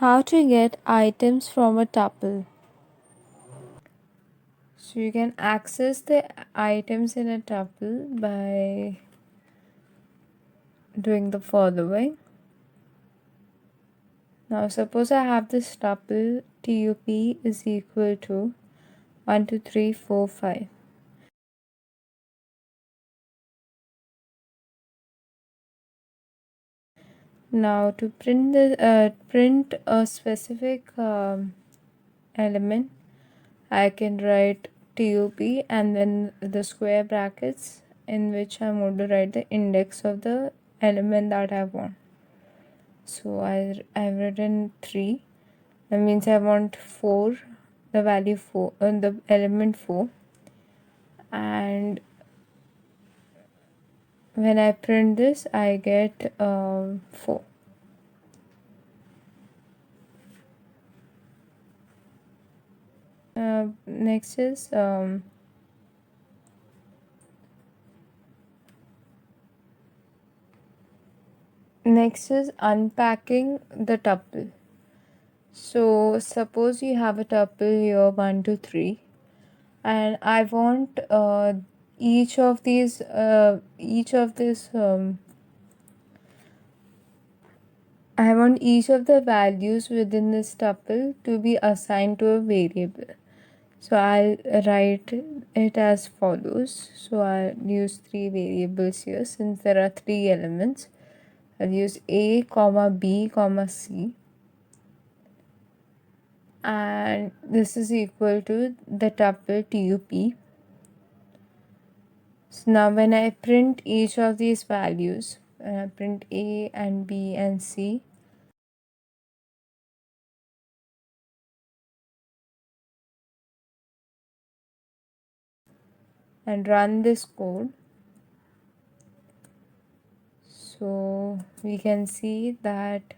How to get items from a tuple. So you can access the items in a tuple by doing the following. Now suppose I have this tuple tup is equal to 1 2 3 4 5. Now to print a specific element, I can write tup and then the square brackets in which I'm going to write the index of the element that I want. So I've written 3. That means I want 4, the value 4, the element 4. And when I print this, I get 4. Next is unpacking the tuple. So suppose you have a tuple here 1 2 3, and I want each of this I want each of the values within this tuple to be assigned to a variable. So I'll write it as follows. So I'll use 3 variables here since there are 3 elements. I'll use a comma b comma c, and this is equal to the tuple tup. So now when I print each of these values, print a and b and c, and run this code, so we can see that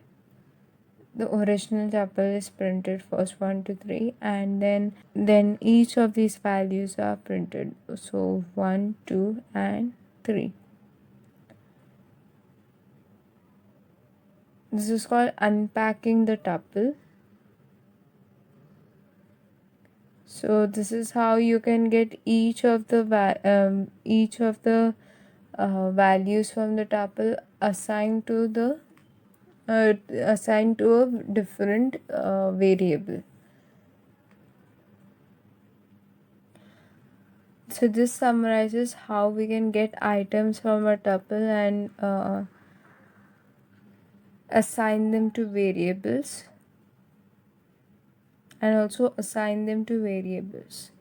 the original tuple is printed first 1 to 3, and then each of these values are printed, so 1 2 and 3. This is called unpacking the tuple. So this is how you can get each of the values from the tuple assigned to a different variable. So this summarizes how we can get items from a tuple and assign them to variables, and also assign them to variables.